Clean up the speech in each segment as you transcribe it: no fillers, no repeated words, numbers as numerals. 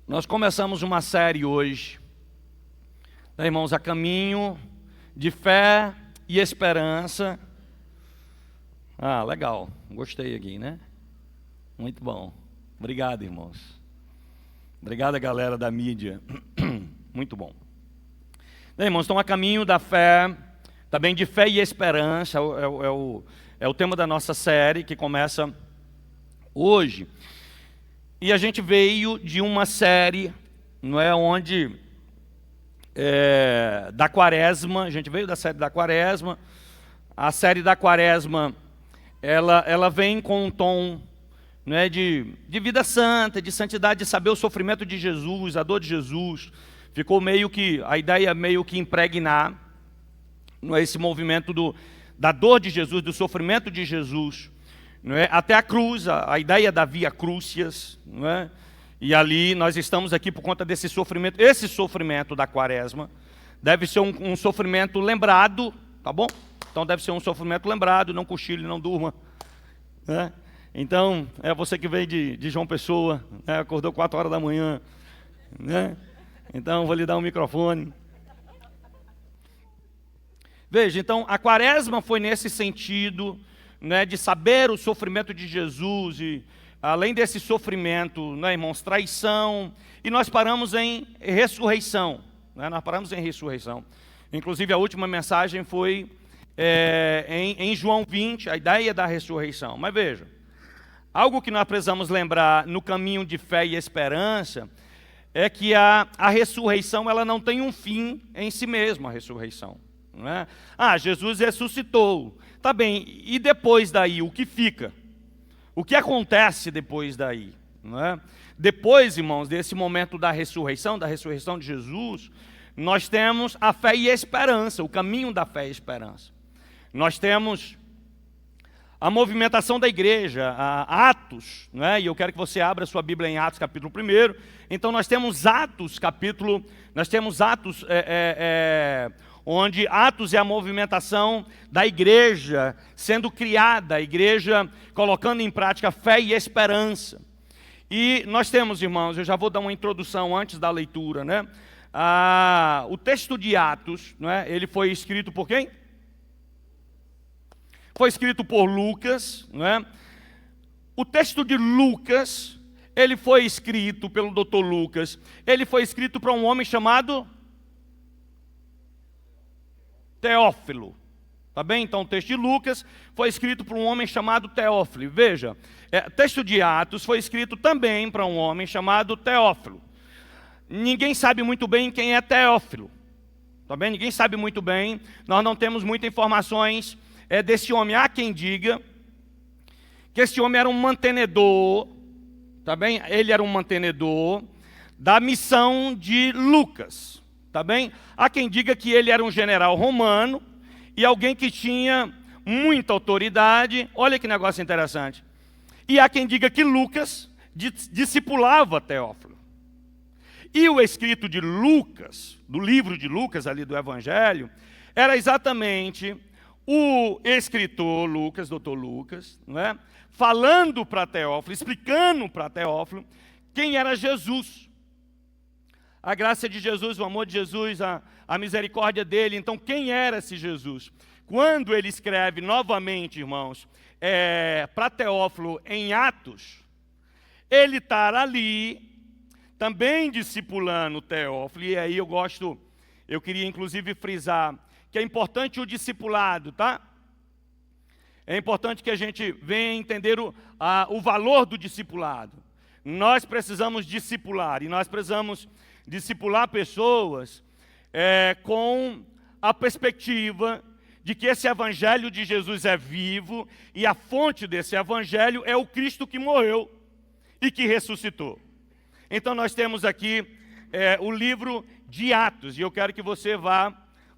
Nós começamos uma série hoje, né, irmãos, a caminho de fé e esperança. Ah, legal, gostei aqui, né? Muito bom. Obrigado, irmãos. Obrigado, galera da mídia. Muito bom. Né, irmãos, então a caminho da fé, também de fé e esperança, é o tema da nossa série que começa hoje. E a gente veio de uma série, não é, onde da Quaresma, a gente veio da série da Quaresma. A série da Quaresma, ela vem com um tom, não é, de vida santa, de santidade, de saber o sofrimento de Jesus, a dor de Jesus. Ficou meio que, a ideia meio que impregnar, não é, esse movimento da dor de Jesus, do sofrimento de Jesus, não é? Até a cruz, a ideia da via crucias, não é? E ali nós estamos aqui por conta desse sofrimento. Esse sofrimento da Quaresma deve ser um sofrimento lembrado, tá bom? Então deve ser um sofrimento lembrado, não cochile, não durma, né? Então, é você que veio de João Pessoa, né? Acordou 4 horas da manhã, né? Então vou lhe dar um microfone. Veja, então a Quaresma foi nesse sentido, né, de saber o sofrimento de Jesus, e além desse sofrimento, né, irmãos, traição, e nós paramos em ressurreição, né, nós paramos em ressurreição. Inclusive a última mensagem foi em João 20, a ideia da ressurreição. Mas veja, algo que nós precisamos lembrar no caminho de fé e esperança é que a ressurreição, ela não tem um fim em si mesma, a ressurreição. Não é? Ah, Jesus ressuscitou. Tá bem, e depois daí, o que fica? O que acontece depois daí? Não é? Depois, irmãos, desse momento da ressurreição de Jesus, nós temos a fé e a esperança, o caminho da fé e esperança. Nós temos a movimentação da igreja, Atos, não é? E eu quero que você abra sua Bíblia em Atos, capítulo 1. Então nós temos Atos, onde Atos é a movimentação da igreja sendo criada, a igreja colocando em prática fé e esperança. E nós temos, irmãos, eu já vou dar uma introdução antes da leitura, né? O texto de Atos, não é? Ele foi escrito por quem? Foi escrito por Lucas, não é? O texto de Lucas, ele foi escrito pelo Dr. Lucas, ele foi escrito para um homem chamado Teófilo, tá bem? Então o texto de Lucas foi escrito por um homem chamado Teófilo. Veja, o texto de Atos foi escrito também para um homem chamado Teófilo. Ninguém sabe muito bem quem é Teófilo, tá bem? Ninguém sabe muito bem, nós não temos muitas informações desse homem. Há quem diga que esse homem era um mantenedor, tá bem? Ele era um mantenedor da missão de Lucas. Tá bem? Há quem diga que ele era um general romano e alguém que tinha muita autoridade. Olha que negócio interessante. E há quem diga que Lucas discipulava Teófilo. E o escrito de Lucas, do livro de Lucas, ali do Evangelho, era exatamente o escritor Lucas, doutor Lucas, não é? Falando para Teófilo, explicando para Teófilo quem era Jesus. A graça de Jesus, o amor de Jesus, a misericórdia dele. Então, quem era esse Jesus? Quando ele escreve novamente, irmãos, para Teófilo em Atos, ele está ali, também discipulando Teófilo. E aí eu queria inclusive frisar que é importante o discipulado, tá? É importante que a gente venha entender o valor do discipulado. Nós precisamos discipular, e nós precisamos discipular pessoas com a perspectiva de que esse evangelho de Jesus é vivo, e a fonte desse evangelho é o Cristo que morreu e que ressuscitou. Então nós temos aqui o livro de Atos, e eu quero que você vá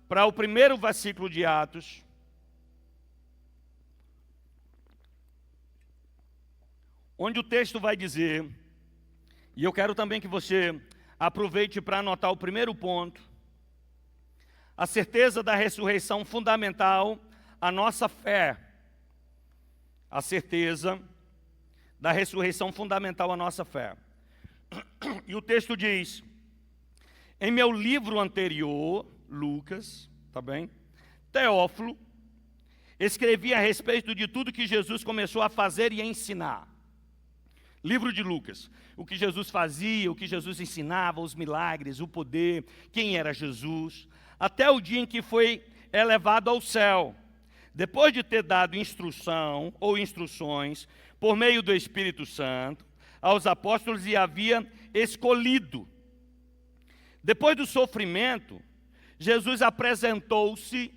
para o primeiro versículo de Atos, onde o texto vai dizer, e eu quero também que você aproveite para anotar o primeiro ponto: a certeza da ressurreição fundamental à nossa fé. A certeza da ressurreição fundamental à nossa fé. E o texto diz: em meu livro anterior, Lucas, tá bem? Teófilo, escrevi a respeito de tudo que Jesus começou a fazer e a ensinar. Livro de Lucas, o que Jesus fazia, o que Jesus ensinava, os milagres, o poder, quem era Jesus, até o dia em que foi elevado ao céu, depois de ter dado instrução ou instruções por meio do Espírito Santo aos apóstolos e havia escolhido. Depois do sofrimento, Jesus apresentou-se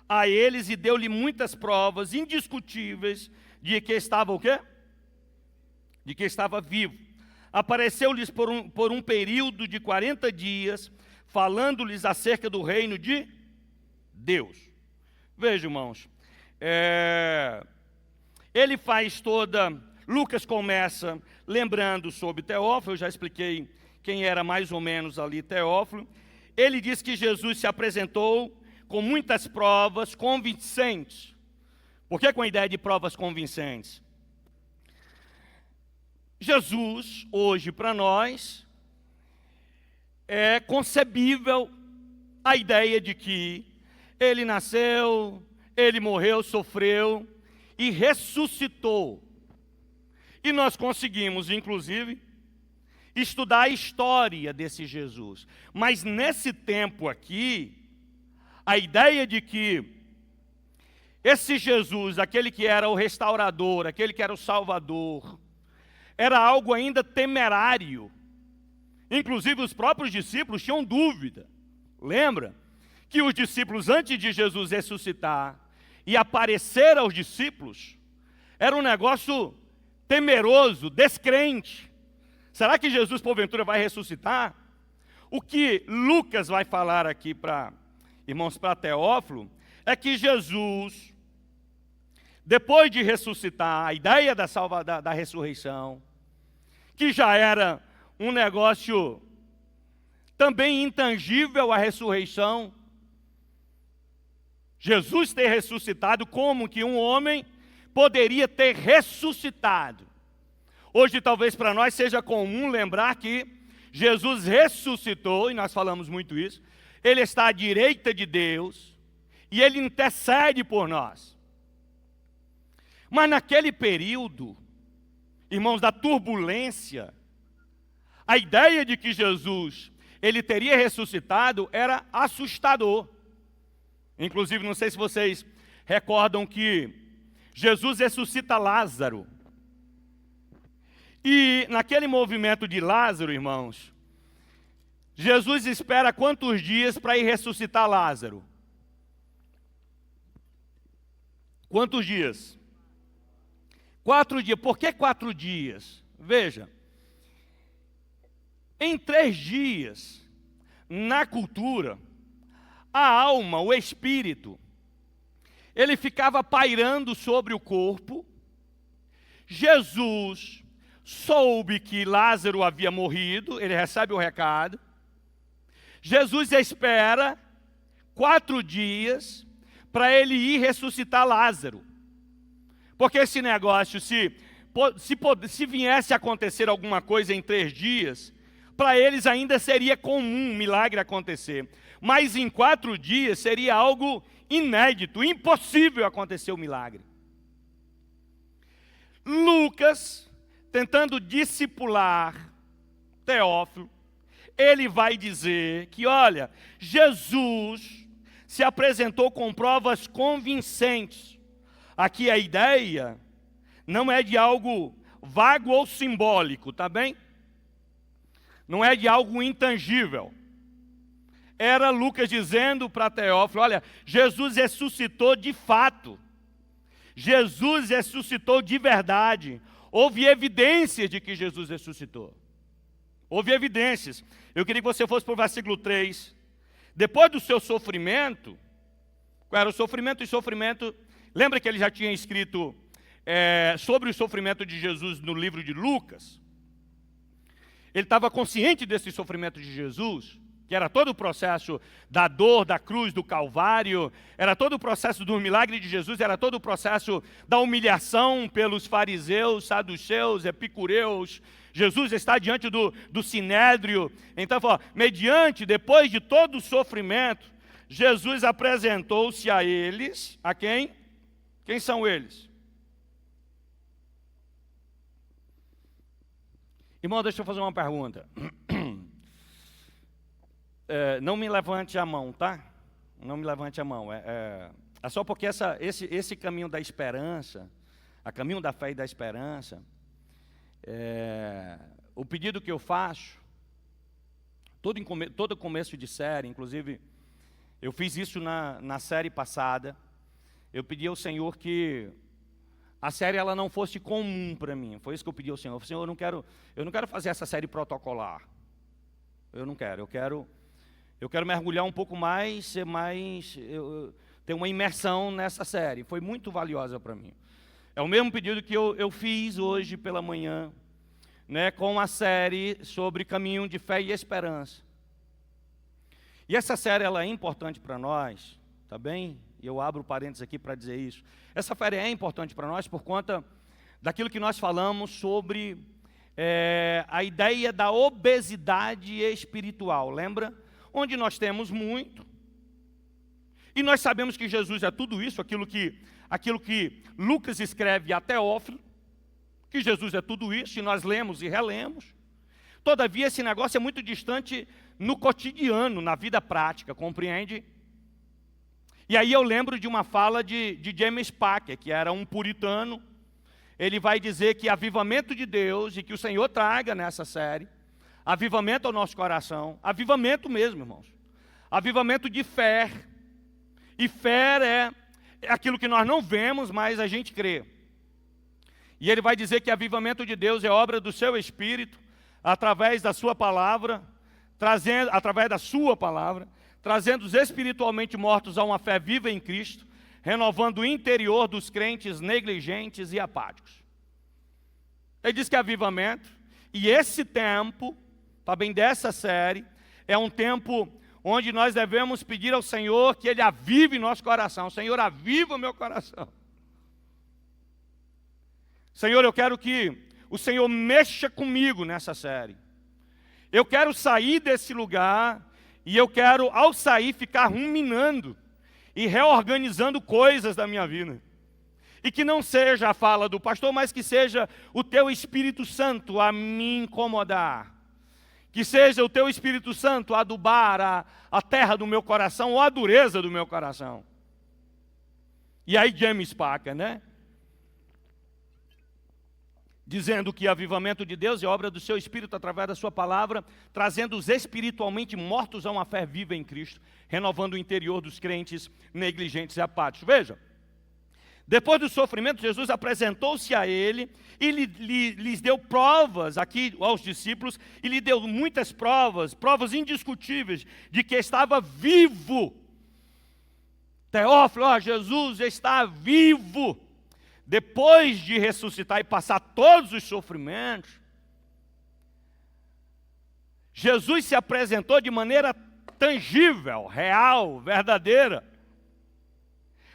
a eles e deu-lhe muitas provas indiscutíveis de que estava o quê? De que estava vivo. Apareceu-lhes por um período de 40 dias, falando-lhes acerca do reino de Deus. Veja, irmãos, ele faz Lucas começa lembrando sobre Teófilo, eu já expliquei quem era mais ou menos ali Teófilo. Ele diz que Jesus se apresentou com muitas provas convincentes. Por que com a ideia de provas convincentes? Jesus, hoje para nós, é concebível a ideia de que ele nasceu, ele morreu, sofreu e ressuscitou. E nós conseguimos, inclusive, estudar a história desse Jesus. Mas nesse tempo aqui, a ideia de que esse Jesus, aquele que era o restaurador, aquele que era o salvador, era algo ainda temerário. Inclusive os próprios discípulos tinham dúvida. Lembra que os discípulos, antes de Jesus ressuscitar e aparecer aos discípulos, era um negócio temeroso, descrente. Será que Jesus, porventura, vai ressuscitar? O que Lucas vai falar aqui para Teófilo, é que Jesus, depois de ressuscitar, a ideia da ressurreição, que já era um negócio também intangível, a ressurreição, Jesus ter ressuscitado, como que um homem poderia ter ressuscitado? Hoje talvez para nós seja comum lembrar que Jesus ressuscitou, e nós falamos muito isso, ele está à direita de Deus, e ele intercede por nós. Mas naquele período, irmãos, da turbulência, a ideia de que Jesus, ele teria ressuscitado, era assustador. Inclusive, não sei se vocês recordam que Jesus ressuscita Lázaro. E naquele movimento de Lázaro, irmãos, Jesus espera quantos dias para ir ressuscitar Lázaro? Quantos dias? 4 dias. Por que 4 dias? Veja, em 3 dias, na cultura, a alma, o espírito, ele ficava pairando sobre o corpo. Jesus soube que Lázaro havia morrido, ele recebe o recado. Jesus espera 4 dias para ele ir ressuscitar Lázaro. Porque esse negócio, se viesse a acontecer alguma coisa em 3 dias, para eles ainda seria comum um milagre acontecer. Mas em 4 dias seria algo inédito, impossível acontecer o milagre. Lucas, tentando discipular Teófilo, ele vai dizer que, olha, Jesus se apresentou com provas convincentes. Aqui a ideia não é de algo vago ou simbólico, tá bem? Não é de algo intangível. Era Lucas dizendo para Teófilo, olha, Jesus ressuscitou de fato. Jesus ressuscitou de verdade. Houve evidências de que Jesus ressuscitou. Houve evidências. Eu queria que você fosse para o versículo 3. Depois do seu sofrimento, qual era o sofrimento? E sofrimento, lembra que ele já tinha escrito sobre o sofrimento de Jesus no livro de Lucas? Ele estava consciente desse sofrimento de Jesus, que era todo o processo da dor, da cruz, do Calvário, era todo o processo do milagre de Jesus, era todo o processo da humilhação pelos fariseus, saduceus, epicureus, Jesus está diante do sinédrio. Então, mediante, depois de todo o sofrimento, Jesus apresentou-se a eles. A quem? Quem são eles? Irmão, deixa eu fazer uma pergunta. Não me levante a mão, tá? Não me levante a mão. É só porque esse caminho da esperança, o caminho da fé e da esperança, o pedido que eu faço, todo começo de série, inclusive, eu fiz isso na série passada, eu pedi ao Senhor que a série ela não fosse comum para mim. Foi isso que eu pedi ao Senhor. Senhor, eu não quero fazer essa série protocolar. Eu não quero. Eu quero mergulhar um pouco mais, ter uma imersão nessa série. Foi muito valiosa para mim. É o mesmo pedido que eu fiz hoje pela manhã, né, com a série sobre caminho de fé e esperança. E essa série ela é importante para nós, tá bem? E eu abro parênteses aqui para dizer isso. Essa série é importante para nós por conta daquilo que nós falamos sobre a ideia da obesidade espiritual, lembra? Onde nós temos muito, e nós sabemos que Jesus é tudo isso, aquilo que Lucas escreve a Teófilo, que Jesus é tudo isso, e nós lemos e relemos. Todavia, esse negócio é muito distante no cotidiano, na vida prática, compreende? E aí eu lembro de uma fala de James Packer, que era um puritano. Ele vai dizer que avivamento de Deus, e que o Senhor traga nessa série, avivamento ao nosso coração, avivamento mesmo, irmãos, avivamento de fé, e fé é aquilo que nós não vemos, mas a gente crê. E ele vai dizer que avivamento de Deus é obra do seu Espírito, através da sua palavra, através da sua palavra, trazendo os espiritualmente mortos a uma fé viva em Cristo, renovando o interior dos crentes negligentes e apáticos. Ele diz que avivamento, e esse tempo, tá bem, dessa série, é um tempo onde nós devemos pedir ao Senhor que Ele avive nosso coração. Senhor, aviva o meu coração. Senhor, eu quero que o Senhor mexa comigo nessa série. Eu quero sair desse lugar e eu quero, ao sair, ficar ruminando e reorganizando coisas da minha vida. E que não seja a fala do pastor, mas que seja o Teu Espírito Santo a me incomodar. Que seja o Teu Espírito Santo a adubar a terra do meu coração ou a dureza do meu coração. E aí James Packer, né? Dizendo que avivamento de Deus é obra do seu Espírito através da sua palavra, trazendo os espiritualmente mortos a uma fé viva em Cristo, renovando o interior dos crentes negligentes e apáticos. Veja, depois do sofrimento, Jesus apresentou-se a ele e lhes deu provas aqui aos discípulos, e lhe deu muitas provas indiscutíveis de que estava vivo. Teófilo, Jesus está vivo. Depois de ressuscitar e passar todos os sofrimentos, Jesus se apresentou de maneira tangível, real, verdadeira,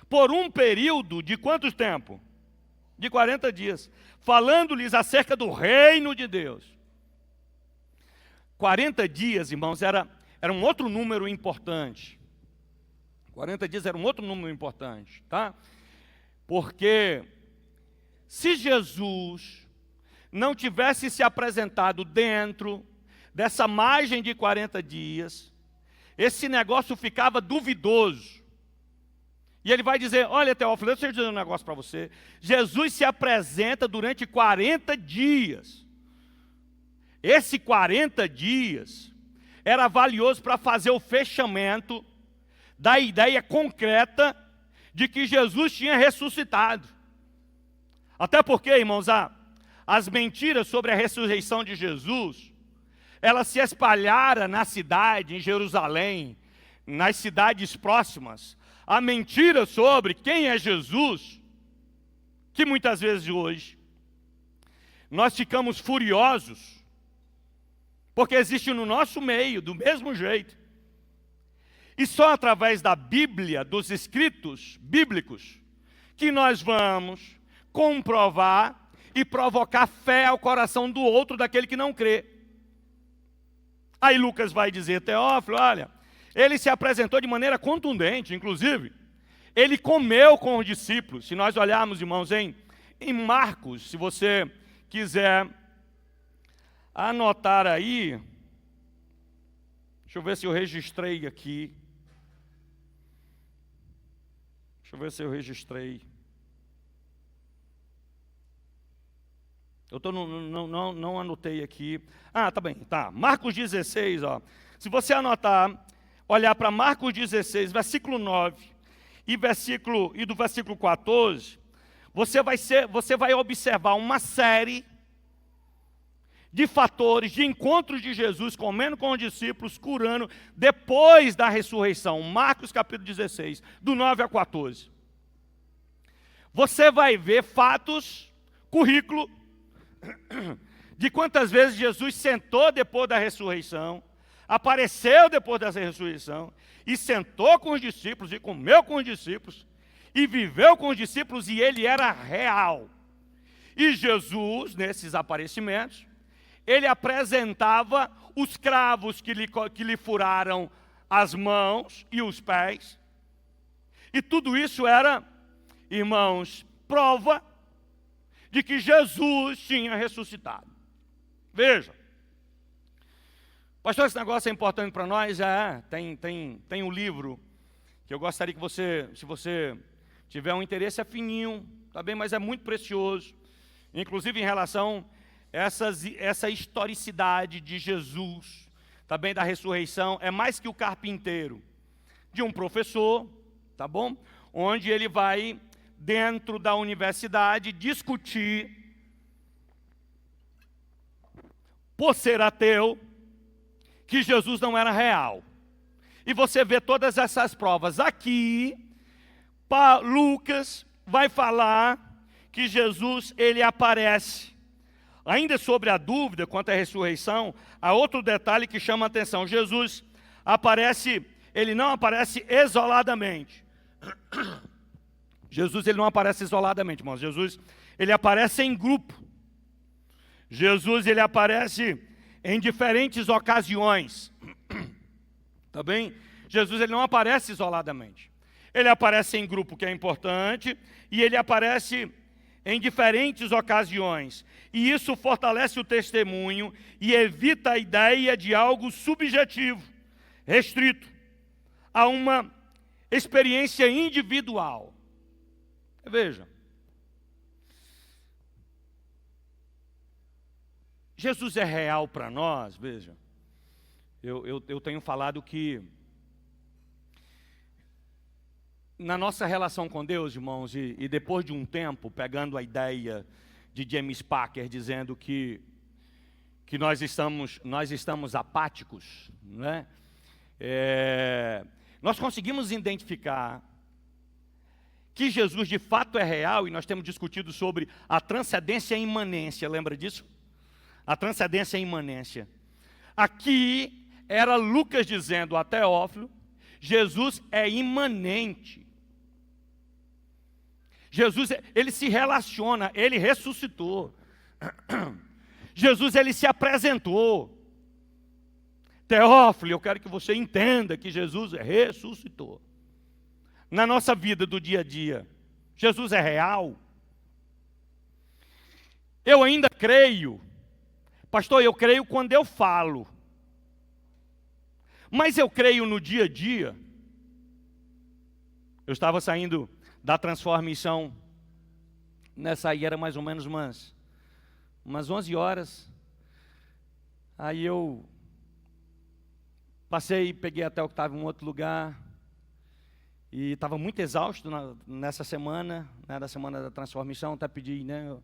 por um período de quanto tempo? De 40 dias, falando-lhes acerca do reino de Deus. 40 dias, irmãos, era um outro número importante. 40 dias era um outro número importante, tá? Porque se Jesus não tivesse se apresentado dentro dessa margem de 40 dias, esse negócio ficava duvidoso. E ele vai dizer, olha, Teófilo, deixa eu dizer um negócio para você. Jesus se apresenta durante 40 dias. Esse 40 dias era valioso para fazer o fechamento da ideia concreta de que Jesus tinha ressuscitado. Até porque, irmãos, as mentiras sobre a ressurreição de Jesus, elas se espalharam na cidade, em Jerusalém, nas cidades próximas. Há mentiras sobre quem é Jesus, que muitas vezes hoje nós ficamos furiosos, porque existe no nosso meio, do mesmo jeito. E só através da Bíblia, dos escritos bíblicos, que nós vamos comprovar e provocar fé ao coração do outro, daquele que não crê. Aí Lucas vai dizer, Teófilo, olha, ele se apresentou de maneira contundente, inclusive, ele comeu com os discípulos. Se nós olharmos, irmãos, em Marcos, se você quiser anotar aí, deixa eu ver se eu registrei aqui. Deixa eu ver se eu registrei. Não anotei aqui. Ah, tá bem, tá. Marcos 16, ó. Se você anotar, olhar para Marcos 16, versículo 9 e do versículo 14, você vai observar uma série de fatores, de encontros de Jesus, comendo com os discípulos, curando, depois da ressurreição. Marcos capítulo 16, do 9 a 14. Você vai ver fatos, currículo, de quantas vezes Jesus sentou depois da ressurreição, apareceu depois da ressurreição, e sentou com os discípulos, e comeu com os discípulos, e viveu com os discípulos, e ele era real. E Jesus, nesses aparecimentos, ele apresentava os cravos que lhe furaram as mãos e os pés. E tudo isso era, irmãos, prova de que Jesus tinha ressuscitado. Veja. Pastor, esse negócio é importante para nós? Tem um livro que eu gostaria que você, se você tiver um interesse, é fininho, tá bem? Mas é muito precioso. Inclusive em relação essa historicidade de Jesus, também da ressurreição, é mais que o carpinteiro, de um professor, tá bom? Onde ele vai, dentro da universidade, discutir, por ser ateu, que Jesus não era real. E você vê todas essas provas. Aqui, Lucas vai falar que Jesus, ele aparece. Ainda sobre a dúvida quanto à ressurreição, há outro detalhe que chama a atenção. Jesus aparece, ele não aparece isoladamente. Jesus, ele não aparece isoladamente, irmãos. Jesus, ele aparece em grupo. Jesus, ele aparece em diferentes ocasiões. Tá bem? Jesus, ele não aparece isoladamente. Ele aparece em grupo, que é importante, e ele aparece em diferentes ocasiões. E isso fortalece o testemunho e evita a ideia de algo subjetivo, restrito a uma experiência individual. Veja, Jesus é real para nós, veja. Eu tenho falado que na nossa relação com Deus, irmãos, e depois de um tempo, pegando a ideia de James Packer, dizendo que nós estamos apáticos, né? Nós conseguimos identificar que Jesus de fato é real, e nós temos discutido sobre a transcendência e imanência, lembra disso? A transcendência e imanência. Aqui era Lucas dizendo a Teófilo, Jesus é imanente. Jesus, ele se relaciona, ele ressuscitou. Jesus, ele se apresentou. Teófilo, eu quero que você entenda que Jesus ressuscitou. Na nossa vida do dia a dia, Jesus é real. Eu ainda creio, pastor, eu creio quando eu falo. Mas eu creio no dia a dia. Eu estava saindo da transformação, nessa aí era mais ou menos umas 11 horas. Aí eu passei, peguei até o que estava em um outro lugar. E estava muito exausto nessa semana, né, da semana da transformação. Até pedi, né,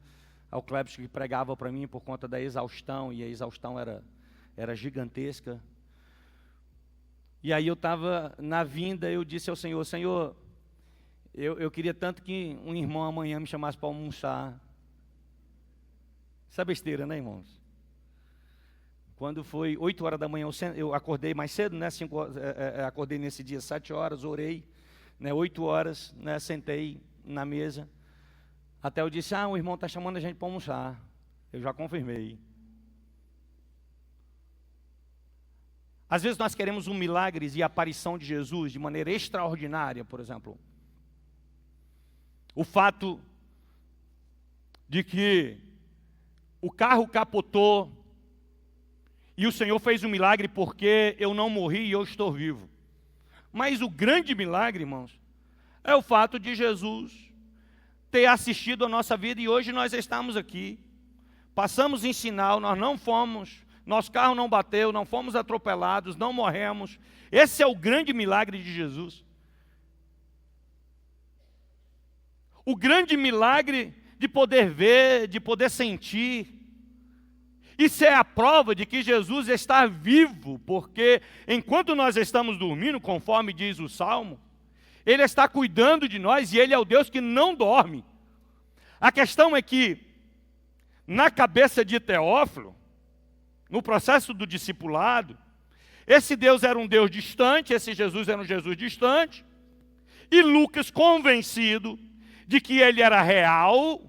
ao Clebson que pregava para mim por conta da exaustão. E a exaustão era gigantesca. E aí eu estava na vinda, eu disse ao Senhor, Senhor, eu queria tanto que um irmão amanhã me chamasse para almoçar. Isso é besteira, né, irmãos? Quando foi 8 horas da manhã, eu acordei mais cedo, né? Acordei nesse dia 7 horas, orei, né? 8 horas, né? Sentei na mesa. Até eu disse, o irmão está chamando a gente para almoçar. Eu já confirmei. Às vezes nós queremos um milagre e a aparição de Jesus de maneira extraordinária, por exemplo. O fato de que o carro capotou e o Senhor fez um milagre porque eu não morri e eu estou vivo. Mas o grande milagre, irmãos, é o fato de Jesus ter assistido a nossa vida e hoje nós estamos aqui. Passamos em sinal, nós não fomos, nosso carro não bateu, não fomos atropelados, não morremos. Esse é o grande milagre de Jesus. O grande milagre de poder ver, de poder sentir. Isso é a prova de que Jesus está vivo, porque enquanto nós estamos dormindo, conforme diz o Salmo, Ele está cuidando de nós e Ele é o Deus que não dorme. A questão é que, na cabeça de Teófilo, no processo do discipulado, esse Deus era um Deus distante, esse Jesus era um Jesus distante, e Lucas, convencido de que Ele era real,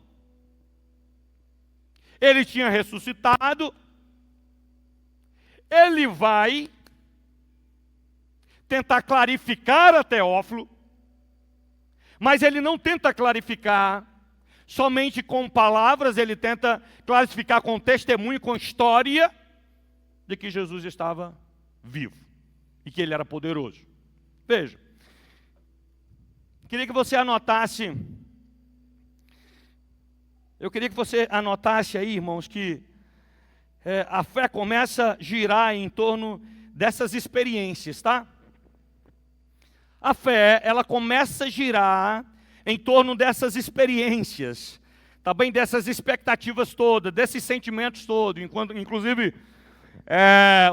Ele tinha ressuscitado, ele vai tentar clarificar a Teófilo, mas ele não tenta clarificar somente com palavras, ele tenta clarificar com testemunho, com história, de que Jesus estava vivo e que Ele era poderoso. Veja, queria que você anotasse, aí, irmãos, que a fé começa a girar em torno dessas experiências, tá? A fé, ela começa a girar em torno dessas experiências, tá bem? Dessas expectativas todas, desses sentimentos todos, inclusive,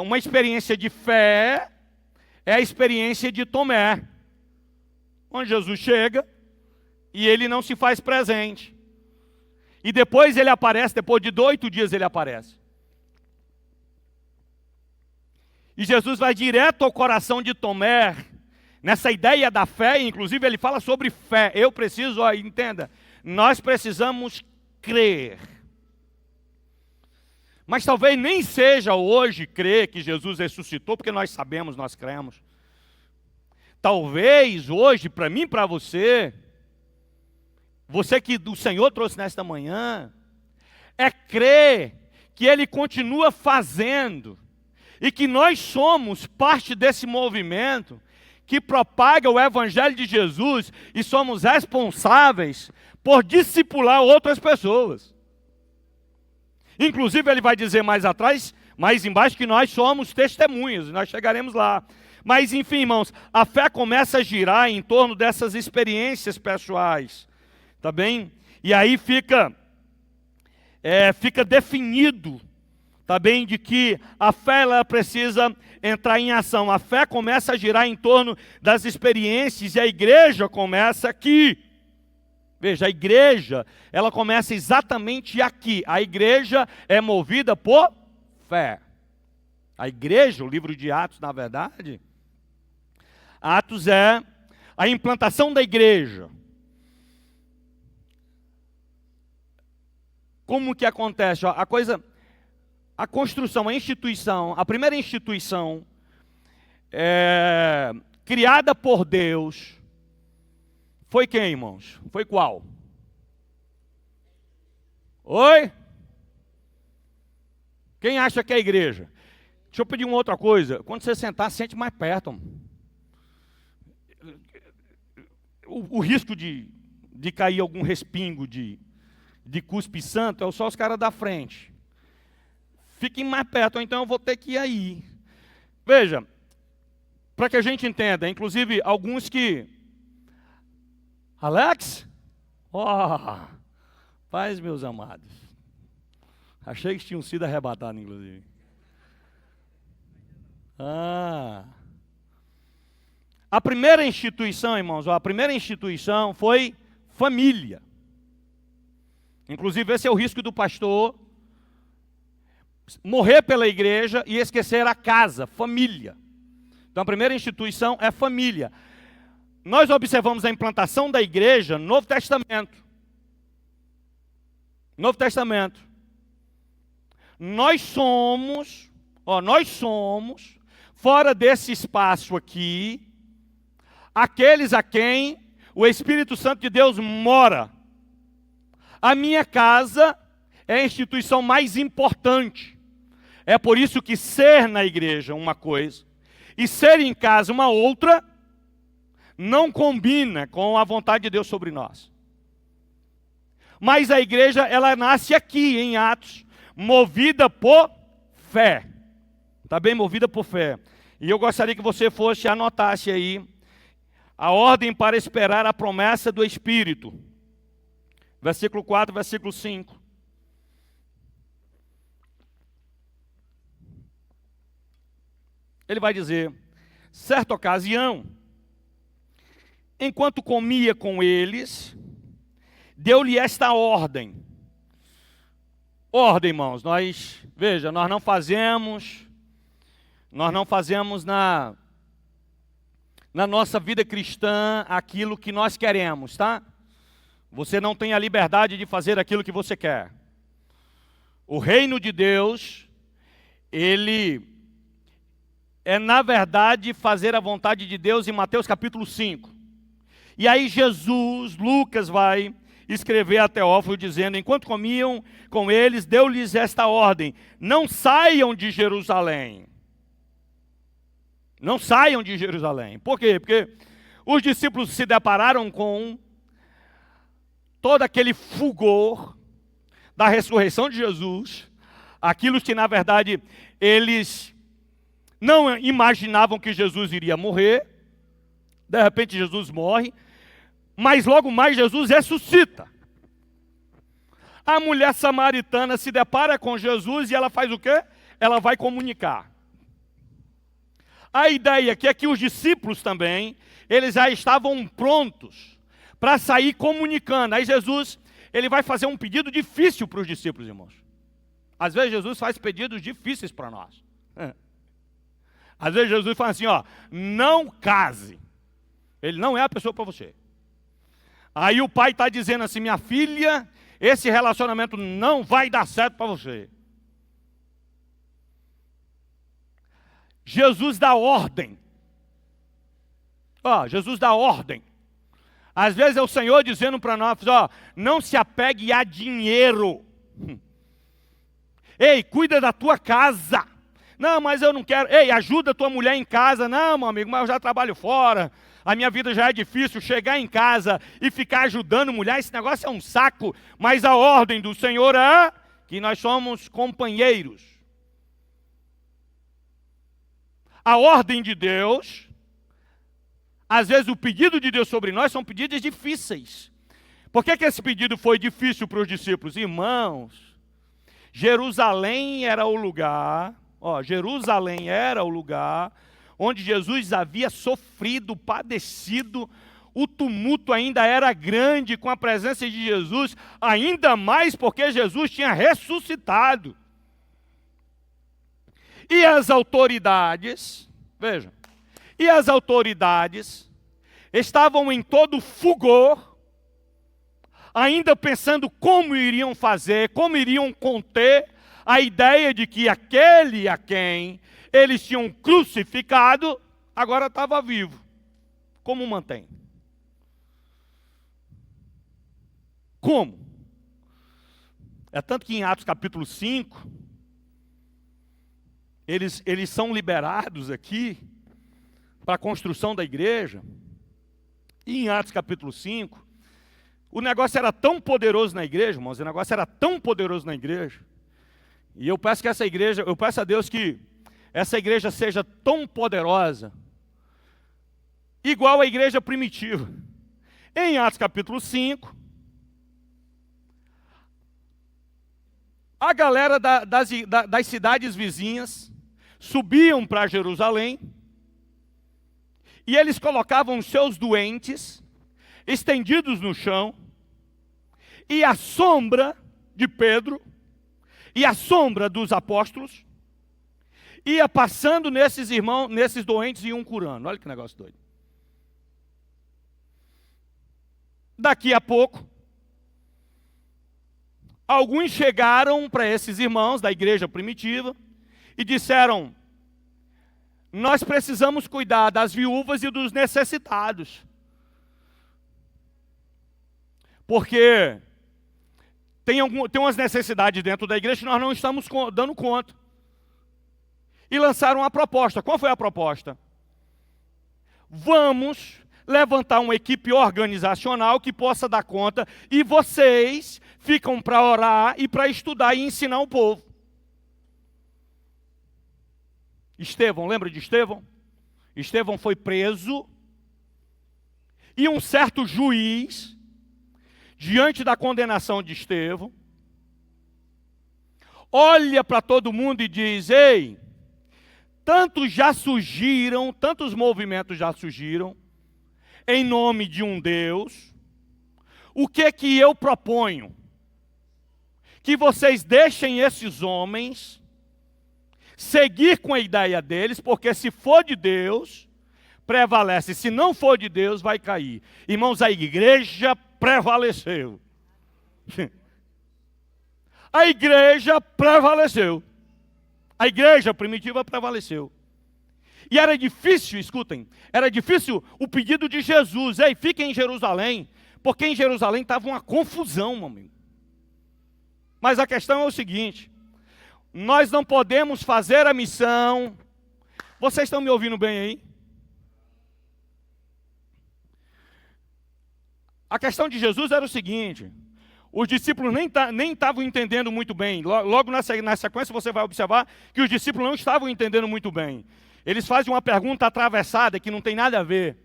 uma experiência de fé é a experiência de Tomé, onde Jesus chega e Ele não se faz presente. E depois Ele aparece, depois de 8 dias Ele aparece. E Jesus vai direto ao coração de Tomé, nessa ideia da fé, inclusive Ele fala sobre fé. Eu preciso, entenda, nós precisamos crer. Mas talvez nem seja hoje crer que Jesus ressuscitou, porque nós sabemos, nós cremos. Talvez hoje, para mim e para você que o Senhor trouxe nesta manhã, é crer que Ele continua fazendo, e que nós somos parte desse movimento, que propaga o Evangelho de Jesus, e somos responsáveis por discipular outras pessoas. Inclusive ele vai dizer mais atrás, mais embaixo, que nós somos testemunhas, nós chegaremos lá. Mas enfim, irmãos, a fé começa a girar em torno dessas experiências pessoais, tá bem? E aí fica definido, tá bem, de que a fé ela precisa entrar em ação. A fé começa a girar em torno das experiências e a igreja começa aqui. Veja, a igreja, ela começa exatamente aqui. A igreja é movida por fé. A igreja, o livro de Atos, na verdade, Atos é a implantação da igreja. Como que acontece? A construção, a instituição, a primeira instituição criada por Deus, foi quem, irmãos? Foi qual? Oi? Quem acha que é a igreja? Deixa eu pedir uma outra coisa. Quando você sentar, sente mais perto. O risco de cair algum respingo de cuspe santo é só os caras da frente. Fiquem mais perto, ou então eu vou ter que ir aí. Veja, para que a gente entenda, inclusive alguns que... Alex? Paz, meus amados. Achei que tinham sido arrebatados, inclusive. A primeira instituição, irmãos, a primeira instituição foi família. Inclusive, esse é o risco do pastor morrer pela igreja e esquecer a casa, família. Então, a primeira instituição é família. Nós observamos a implantação da igreja no Novo Testamento. Novo Testamento. Nós somos, fora desse espaço aqui, aqueles a quem o Espírito Santo de Deus mora. A minha casa é a instituição mais importante. É por isso que ser na igreja uma coisa e ser em casa uma outra não combina com a vontade de Deus sobre nós. Mas a igreja, ela nasce aqui em Atos, movida por fé. Está bem? Movida por fé. E eu gostaria que você anotasse aí a ordem para esperar a promessa do Espírito. Versículo 4, versículo 5. Ele vai dizer: certa ocasião, enquanto comia com eles, deu-lhe esta ordem. Ordem, irmãos, nós não fazemos na nossa vida cristã aquilo que nós queremos, tá? Você não tem a liberdade de fazer aquilo que você quer. O reino de Deus, ele é, na verdade, fazer a vontade de Deus em Mateus capítulo 5. E aí Lucas vai escrever a Teófilo dizendo: enquanto comiam com eles, deu-lhes esta ordem: não saiam de Jerusalém. Não saiam de Jerusalém. Por quê? Porque os discípulos se depararam com todo aquele fulgor da ressurreição de Jesus, aquilo que na verdade eles não imaginavam que Jesus iria morrer. De repente Jesus morre, mas logo mais Jesus ressuscita. A mulher samaritana se depara com Jesus e ela faz o quê? Ela vai comunicar. A ideia aqui é que os discípulos também, eles já estavam prontos para sair comunicando. Aí Jesus, ele vai fazer um pedido difícil para os discípulos, irmãos. Às vezes Jesus faz pedidos difíceis para nós. Às vezes Jesus fala assim, não case. Ele não é a pessoa para você. Aí o pai está dizendo assim: minha filha, esse relacionamento não vai dar certo para você. Jesus dá ordem. Jesus dá ordem. Às vezes é o Senhor dizendo para nós: não se apegue a dinheiro. Ei, cuida da tua casa. Não, mas eu não quero. Ei, ajuda a tua mulher em casa. Não, meu amigo, mas eu já trabalho fora. A minha vida já é difícil. Chegar em casa e ficar ajudando mulher, esse negócio é um saco. Mas a ordem do Senhor é que nós somos companheiros. A ordem de Deus, às vezes o pedido de Deus sobre nós são pedidos difíceis. Por que esse pedido foi difícil para os discípulos? Irmãos, Jerusalém era o lugar onde Jesus havia sofrido, padecido. O tumulto ainda era grande com a presença de Jesus, ainda mais porque Jesus tinha ressuscitado. E as autoridades, vejam, estavam em todo fulgor, ainda pensando como iriam fazer, como iriam conter a ideia de que aquele a quem eles tinham crucificado, agora estava vivo. Como mantém? Como? É tanto que em Atos capítulo 5, eles são liberados aqui para a construção da igreja. E em Atos capítulo 5, o negócio era tão poderoso na igreja, irmãos, e eu peço a Deus que essa igreja seja tão poderosa, igual a igreja primitiva. Em Atos capítulo 5, a galera das cidades vizinhas subiam para Jerusalém e eles colocavam os seus doentes estendidos no chão, e a sombra de Pedro e a sombra dos apóstolos ia passando nesses irmãos, nesses doentes, e iam curando. Olha que negócio doido. Daqui a pouco, alguns chegaram para esses irmãos da igreja primitiva e disseram: nós precisamos cuidar das viúvas e dos necessitados, porque tem umas necessidades dentro da igreja que nós não estamos dando conta. E lançaram uma proposta. Qual foi a proposta? Vamos levantar uma equipe organizacional que possa dar conta, e vocês ficam para orar e para estudar e ensinar o povo. Estevão, lembra de Estevão? Estevão foi preso, e um certo juiz, diante da condenação de Estevão, olha para todo mundo e diz: ei, tantos movimentos já surgiram, em nome de um Deus, o que eu proponho? Que vocês deixem esses homens seguir com a ideia deles, porque se for de Deus, prevalece. Se não for de Deus, vai cair. Irmãos, a igreja prevaleceu. A igreja prevaleceu. A igreja primitiva prevaleceu. E era difícil, escutem, era difícil o pedido de Jesus: ei, fiquem em Jerusalém, porque em Jerusalém estava uma confusão, meu amigo. Mas a questão é o seguinte: nós não podemos fazer a missão. Vocês estão me ouvindo bem aí? A questão de Jesus era o seguinte: os discípulos nem estavam entendendo muito bem. Logo na sequência você vai observar que os discípulos não estavam entendendo muito bem. Eles fazem uma pergunta atravessada que não tem nada a ver.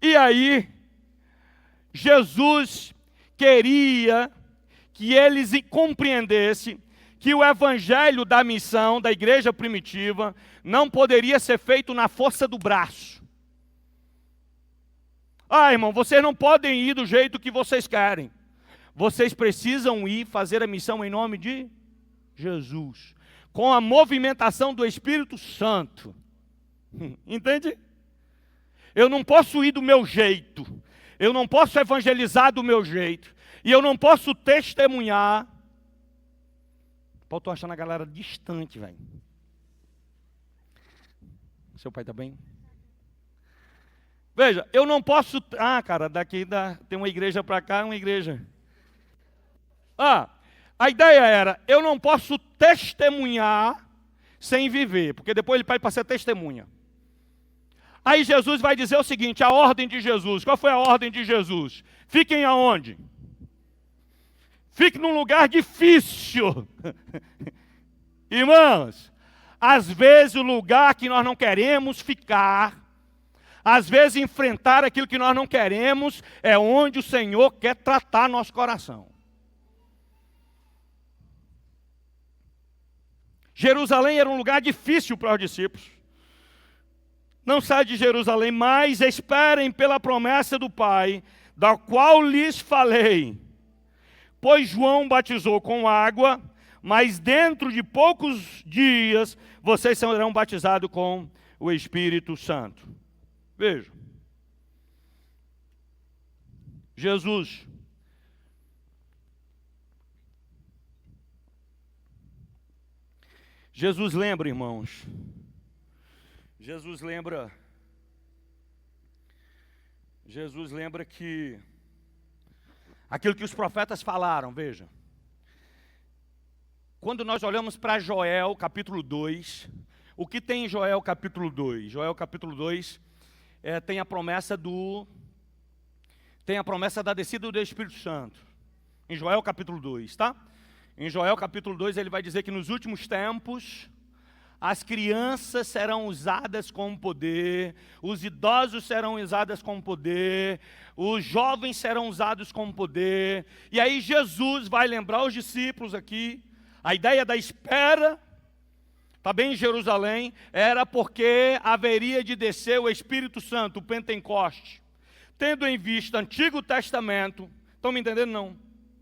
E aí, Jesus queria que eles compreendessem que o evangelho da missão da igreja primitiva não poderia ser feito na força do braço. Ah, irmão, vocês não podem ir do jeito que vocês querem. Vocês precisam ir fazer a missão em nome de Jesus, com a movimentação do Espírito Santo. Entende? Eu não posso ir do meu jeito, eu não posso evangelizar do meu jeito, e eu não posso testemunhar. Paulo, estou achando a galera distante, velho. Seu pai está bem? Veja, eu não posso... Ah, cara, tem uma igreja para cá, uma igreja... A ideia era: eu não posso testemunhar sem viver, porque depois ele pede para ser testemunha. Aí Jesus vai dizer o seguinte: a ordem de Jesus. Qual foi a ordem de Jesus? Fiquem aonde? Fiquem num lugar difícil. Irmãos, às vezes o lugar que nós não queremos ficar, às vezes enfrentar aquilo que nós não queremos, é onde o Senhor quer tratar nosso coração. Jerusalém era um lugar difícil para os discípulos. Não saiam de Jerusalém, mas esperem pela promessa do Pai, da qual lhes falei. Pois João batizou com água, mas dentro de poucos dias vocês serão batizados com o Espírito Santo. Veja. Jesus lembra, irmãos. Jesus lembra que aquilo que os profetas falaram, veja. Quando nós olhamos para Joel, capítulo 2, o que tem em Joel, capítulo 2? Joel, capítulo 2, tem a promessa da descida do Espírito Santo. Em Joel, capítulo 2, tá? Em Joel, capítulo 2, ele vai dizer que nos últimos tempos, as crianças serão usadas com poder, os idosos serão usados com poder, os jovens serão usados com poder. E aí Jesus vai lembrar os discípulos aqui, a ideia da espera, também em Jerusalém, era porque haveria de descer o Espírito Santo, o Pentecoste. Tendo em vista o Antigo Testamento, estão me entendendo não?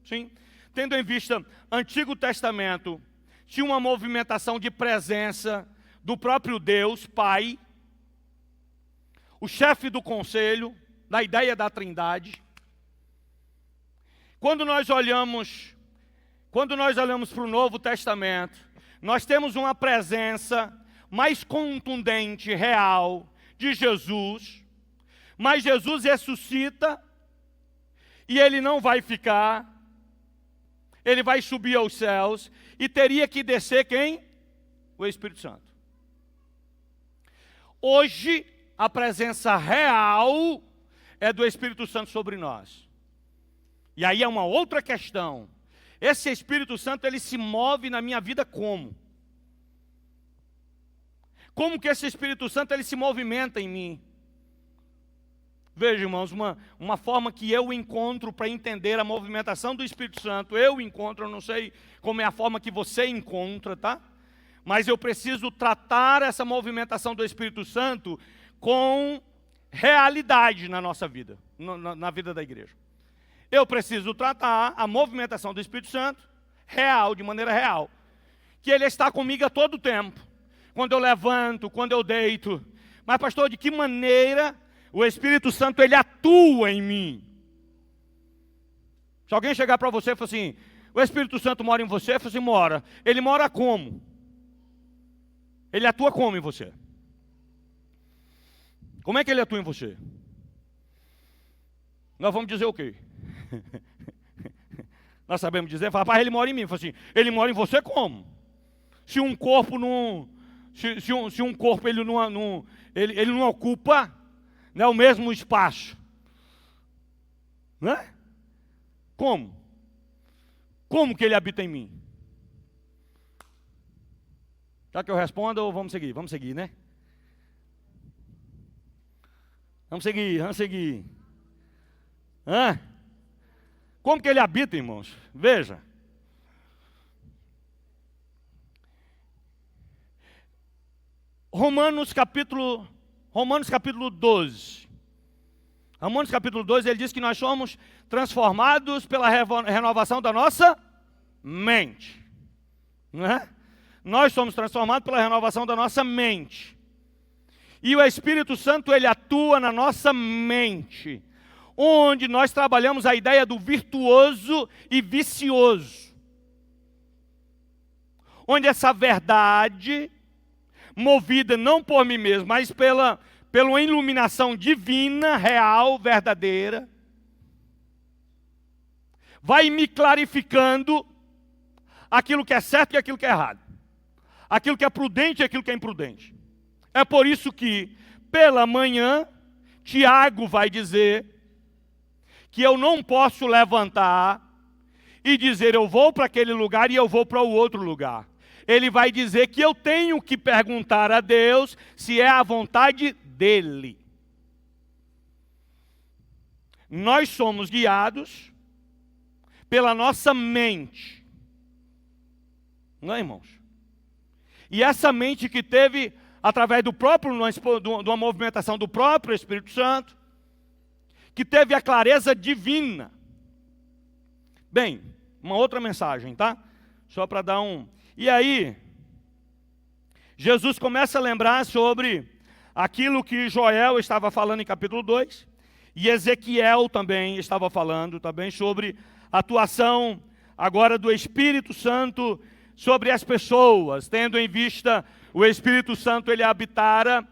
Sim? Tendo em vista Antigo Testamento, tinha uma movimentação de presença do próprio Deus, Pai, o chefe do conselho, da ideia da Trindade. Quando nós olhamos quando nós olhamos para o Novo Testamento, nós temos uma presença mais contundente, real, de Jesus, mas Jesus ressuscita e ele não vai ficar, ele vai subir aos céus e teria que descer quem? O Espírito Santo. Hoje, a presença real é do Espírito Santo sobre nós. E aí é uma outra questão. Esse Espírito Santo, ele se move na minha vida como? Como que esse Espírito Santo, ele se movimenta em mim? Veja, irmãos, uma forma que eu encontro para entender a movimentação do Espírito Santo, eu não sei como é a forma que você encontra, tá? Mas eu preciso tratar essa movimentação do Espírito Santo com realidade na nossa vida, na vida da igreja. Eu preciso tratar a movimentação do Espírito Santo real, de maneira real. Que ele está comigo a todo tempo. Quando eu levanto, quando eu deito. Mas, pastor, de que maneira o Espírito Santo, ele atua em mim? Se alguém chegar para você e falar assim, o Espírito Santo mora em você, eu falo assim, mora. Ele mora como? Ele atua como em você? Como é que ele atua em você? Nós vamos dizer o quê? Nós sabemos dizer, fala, rapaz, ele mora em mim. Fala assim, ele mora em você como? Se um corpo não, se um corpo ele não ocupa, né, o mesmo espaço, né? Como? Como que ele habita em mim? Quer que eu responda ou vamos seguir? Vamos seguir, né? Vamos seguir. Hã? Como que ele habita, irmãos? Veja. Romanos capítulo 12. Romanos capítulo 12, ele diz que nós somos transformados pela renovação da nossa mente. Não é? Nós somos transformados pela renovação da nossa mente. E o Espírito Santo, ele atua na nossa mente, onde nós trabalhamos a ideia do virtuoso e vicioso. Onde essa verdade, movida não por mim mesmo, mas pela iluminação divina, real, verdadeira, vai me clarificando aquilo que é certo e aquilo que é errado. Aquilo que é prudente e aquilo que é imprudente. É por isso que, pela manhã, Tiago vai dizer que eu não posso levantar e dizer eu vou para aquele lugar e eu vou para o outro lugar. Ele vai dizer que eu tenho que perguntar a Deus se é a vontade dele. Nós somos guiados pela nossa mente. Não é, irmãos? E essa mente que teve, através de uma movimentação do próprio Espírito Santo, que teve a clareza divina. Bem, uma outra mensagem, tá? Só para dar um... E aí, Jesus começa a lembrar sobre aquilo que Joel estava falando em capítulo 2, e Ezequiel também estava falando também sobre a atuação agora do Espírito Santo sobre as pessoas, tendo em vista o Espírito Santo, ele habitara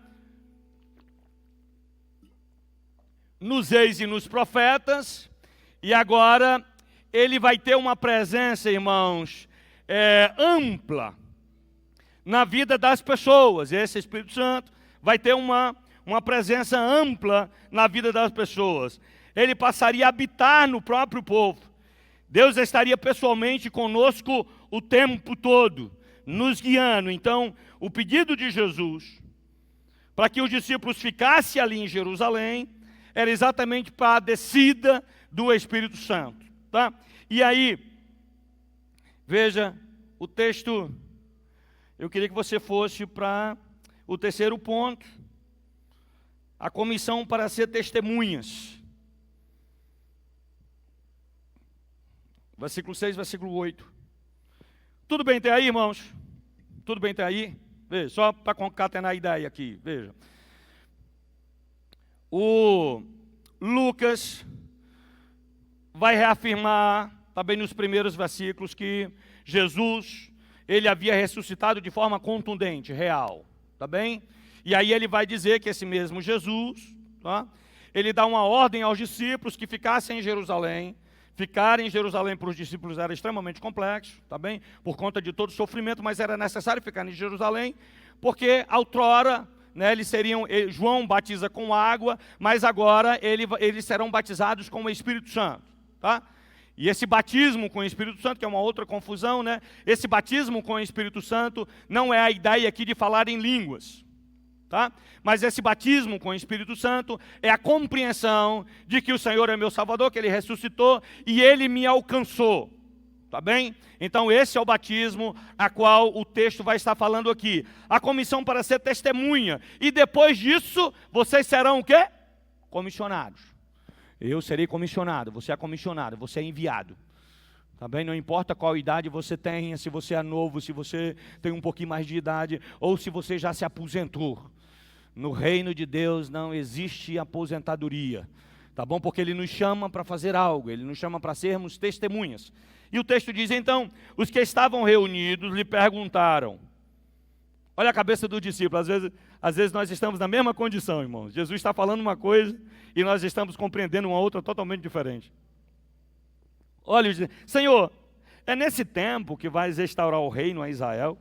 nos reis e nos profetas, e agora ele vai ter uma presença, irmãos, ampla na vida das pessoas. Esse Espírito Santo vai ter uma presença ampla na vida das pessoas. Ele passaria a habitar no próprio povo. Deus estaria pessoalmente conosco o tempo todo, nos guiando. Então, o pedido de Jesus para que os discípulos ficassem ali em Jerusalém era exatamente para a descida do Espírito Santo, tá? E aí, veja, o texto, eu queria que você fosse para o terceiro ponto, a comissão para ser testemunhas. Versículo 6, versículo 8. Tudo bem até aí, irmãos? Tudo bem até aí? Veja, só para concatenar a ideia aqui, veja. O Lucas vai reafirmar também nos primeiros versículos, que Jesus, ele havia ressuscitado de forma contundente, real, tá bem? E aí ele vai dizer que esse mesmo Jesus, tá? Ele dá uma ordem aos discípulos que ficassem em Jerusalém. Ficar em Jerusalém para os discípulos era extremamente complexo, tá bem? Por conta de todo o sofrimento, mas era necessário ficar em Jerusalém, porque outrora, né, João batiza com água, mas agora eles serão batizados com o Espírito Santo, tá? E esse batismo com o Espírito Santo, que é uma outra confusão, né? Esse batismo com o Espírito Santo não é a ideia aqui de falar em línguas, tá? Mas esse batismo com o Espírito Santo é a compreensão de que o Senhor é meu Salvador, que Ele ressuscitou e Ele me alcançou, tá bem? Então esse é o batismo a qual o texto vai estar falando aqui. A comissão para ser testemunha. E depois disso, vocês serão o quê? Comissionados. Eu serei comissionado, você é comissionado, você é enviado. Tá bem? Não importa qual idade você tenha, se você é novo, se você tem um pouquinho mais de idade, ou se você já se aposentou. No reino de Deus não existe aposentadoria, tá bom? Porque Ele nos chama para fazer algo, Ele nos chama para sermos testemunhas. E o texto diz, então, os que estavam reunidos lhe perguntaram. Olha a cabeça do discípulo, às vezes nós estamos na mesma condição, irmãos. Jesus está falando uma coisa e nós estamos compreendendo uma outra totalmente diferente. Olha, Senhor, é nesse tempo que vais restaurar o reino a Israel?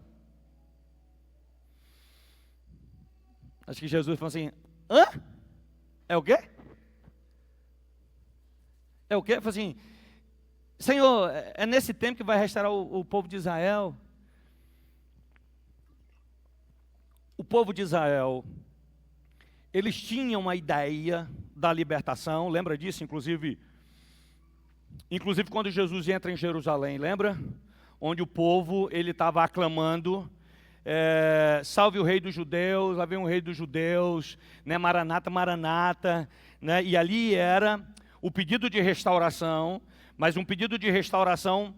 Acho que Jesus falou assim, hã? É o quê? É o quê? Falou assim, Senhor, é nesse tempo que vai restaurar o povo de Israel? O povo de Israel, eles tinham uma ideia da libertação, lembra disso? Inclusive quando Jesus entra em Jerusalém, lembra? Onde o povo, ele estava aclamando, salve o rei dos judeus, lá vem o rei dos judeus, né? Maranata, Maranata, né? E ali era o pedido de restauração, mas um pedido de restauração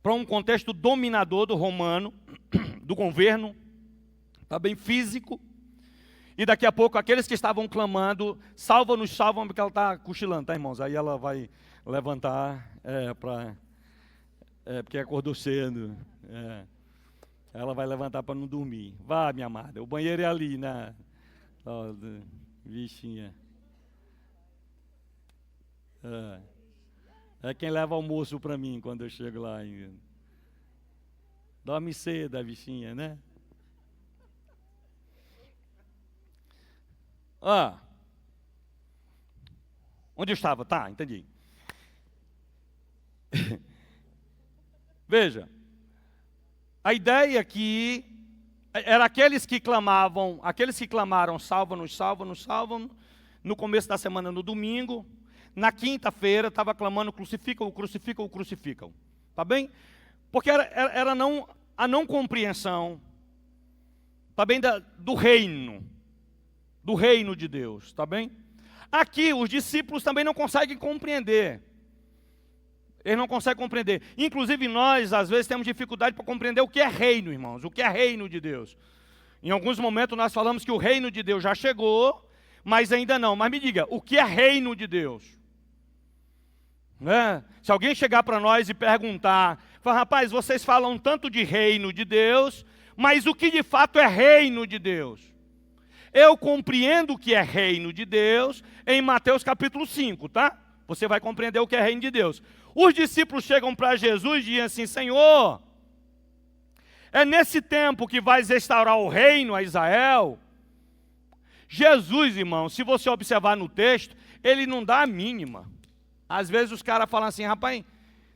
para um contexto dominador do romano, do governo, tá bem, físico. E daqui a pouco aqueles que estavam clamando, salva-nos, salva-nos, porque ela está cochilando, tá, irmãos? Aí ela vai levantar, porque acordou cedo, ela vai levantar para não dormir. Vá, minha amada, o banheiro é ali, né? Oh, bichinha. É quem leva almoço para mim quando eu chego lá. Dorme cedo a bichinha, né? Onde eu estava? Tá, entendi. Veja, a ideia aqui era aqueles que clamaram, salva-nos, salva-nos, salva-nos, no começo da semana, no domingo. Na quinta-feira, estava clamando, crucificam, crucificam, crucificam. Tá bem? Porque era a não compreensão, tá bem, do reino de Deus, tá bem? Aqui, os discípulos também não conseguem compreender. Eles não conseguem compreender. Inclusive nós, às vezes, temos dificuldade para compreender o que é reino, irmãos. O que é reino de Deus. Em alguns momentos nós falamos que o reino de Deus já chegou, mas ainda não. Mas me diga, o que é reino de Deus? Né? Se alguém chegar para nós e perguntar, fala, rapaz, vocês falam tanto de reino de Deus, mas o que de fato é reino de Deus? Eu compreendo o que é reino de Deus em Mateus capítulo 5, tá? Você vai compreender o que é reino de Deus. Os discípulos chegam para Jesus e dizem assim, Senhor, é nesse tempo que vais restaurar o reino a Israel? Jesus, irmão, se você observar no texto, ele não dá a mínima. Às vezes os caras falam assim, rapaz,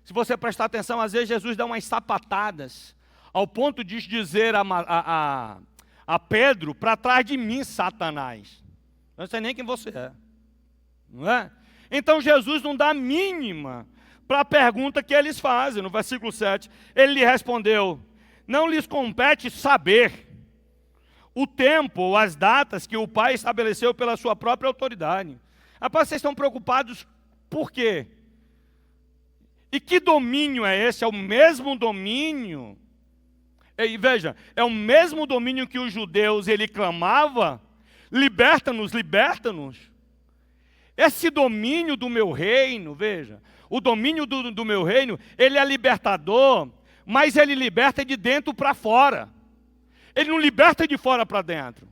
se você prestar atenção, às vezes Jesus dá umas sapatadas, ao ponto de dizer a Pedro, para trás de mim, Satanás. Eu não sei nem quem você é. Não é? Então Jesus não dá a mínima para a pergunta que eles fazem. No versículo 7, ele lhe respondeu, não lhes compete saber o tempo ou as datas que o Pai estabeleceu pela sua própria autoridade. Rapaz, vocês estão preocupados por quê? E que domínio é esse? É o mesmo domínio? E veja, é o mesmo domínio que os judeus, ele clamava, liberta-nos, liberta-nos. Esse domínio do meu reino, veja, o domínio do meu reino, ele é libertador, mas ele liberta de dentro para fora. Ele não liberta de fora para dentro.